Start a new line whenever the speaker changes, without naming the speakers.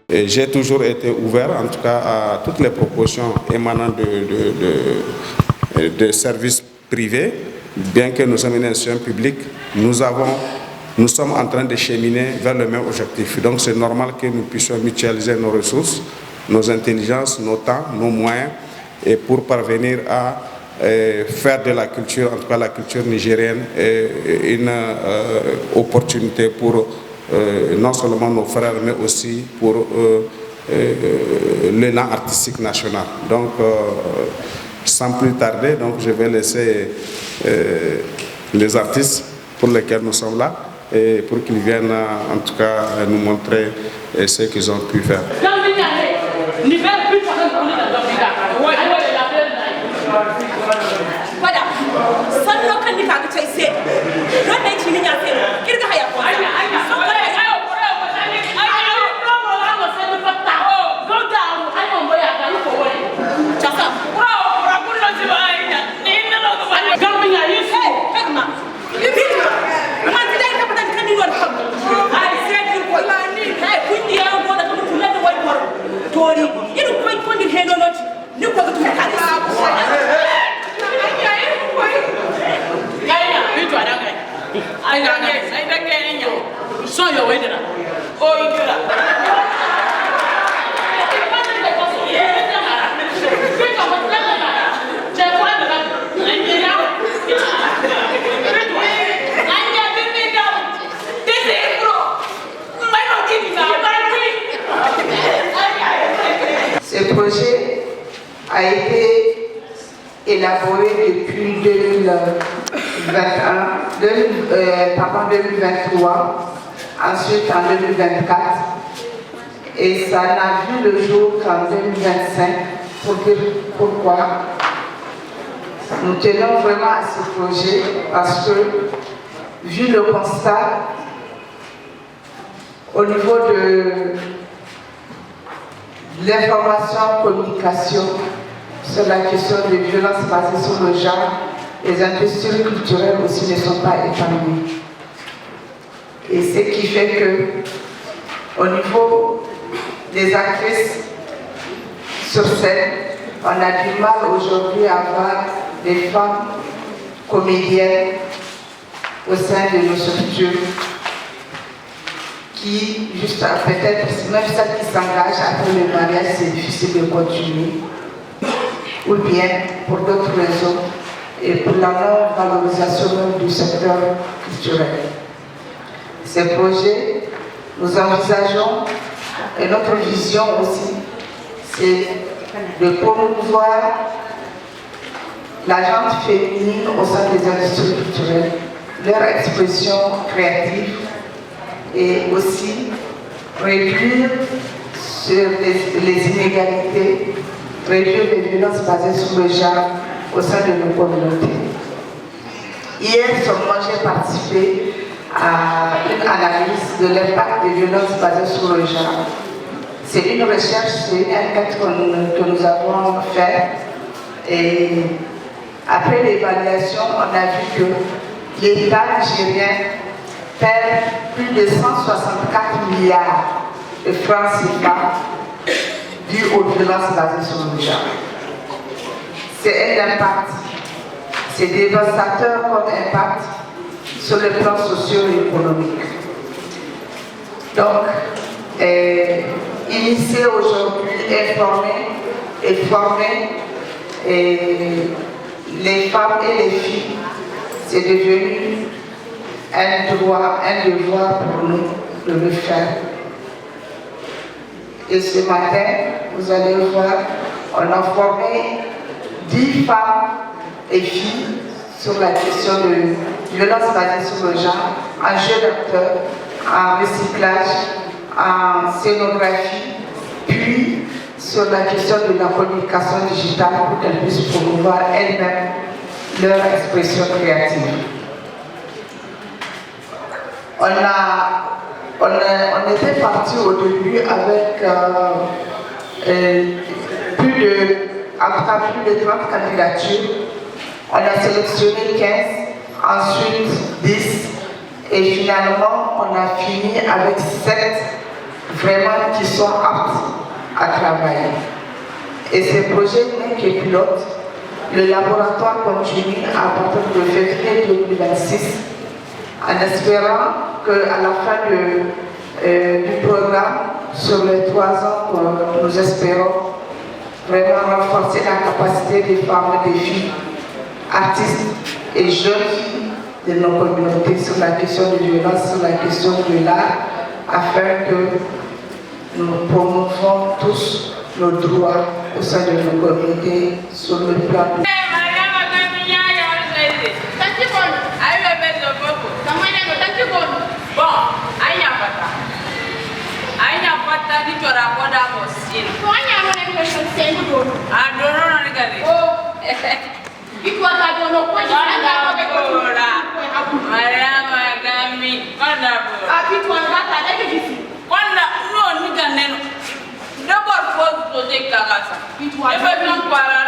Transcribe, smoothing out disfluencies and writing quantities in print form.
J'ai toujours été ouvert, en tout cas, à toutes les propositions émanant de services privés. Bien que nous sommes une institution publique, nous sommes en train de cheminer vers le même objectif. Donc c'est normal que nous puissions mutualiser nos ressources, nos intelligences, nos temps, nos moyens, et pour parvenir à faire de la culture, en tout cas la culture nigérienne, une opportunité pour non seulement nos frères, mais aussi pour l'élan artistique national. Donc, sans plus tarder, donc, je vais laisser les artistes pour lesquels nous sommes là, et pour qu'ils viennent en tout cas nous montrer ce qu'ils ont pu faire.
Ce projet a été élaboré depuis 2023, ensuite en 2024, et ça n'a vu le jour qu'en 2025, pour dire pourquoi. Nous tenons vraiment à ce projet parce que, vu le constat, au niveau de l'information, communication sur la question des violences basées sur le genre, les industries culturelles aussi ne sont pas épargnées. Et ce qui fait que, au niveau des actrices sur scène, on a du mal aujourd'hui à avoir des femmes comédiennes au sein de nos structures qui, juste peut-être, même celles qui s'engagent après le mariage, c'est difficile de continuer, ou bien pour d'autres raisons, et pour la non-valorisation du secteur culturel. Ces projets, nous envisageons, et notre vision aussi, c'est de promouvoir la gente féminine au sein des industries culturelles, leur expression créative, et aussi réduire sur les inégalités, réduire les violences basées sur le genre au sein de nos communautés. Hier seulement, j'ai participé à une analyse de l'impact des violences basées sur le genre. C'est une recherche, c'est une enquête que nous avons faite, et après l'évaluation, on a vu que l'État nigérien perd plus de 164 milliards de francs CFA dus aux violences basées sur le genre. C'est un impact, c'est dévastateur comme impact sur le plan socio-économique. Donc, initier aujourd'hui, informer et former les femmes et les filles, c'est devenu un droit, un devoir pour nous de le faire. Et ce matin, vous allez voir, on a formé 10 femmes et filles sur la question de violence basée sur le genre, en jeu d'acteur, en recyclage, en scénographie, puis sur la question de la communication digitale pour qu'elles puissent promouvoir elles-mêmes leur expression créative. On était parti au début avec plus de 30 candidatures. On a sélectionné 15, ensuite 10, et finalement on a fini avec 7 vraiment qui sont aptes à travailler. Et ces projets, même qui pilotent, le laboratoire continue à partir de février 2026 en espérant qu'à la fin du programme, sur les 3 ans que nous espérons, vraiment renforcer la capacité des femmes et des filles, artistes et jeunes de nos communautés sur la question de violence, sur la question de l'art, afin que nous promouvons tous nos droits au sein de nos communautés sur le plan de...
D'abord, faut poser Kagasa. Il faut bien parler.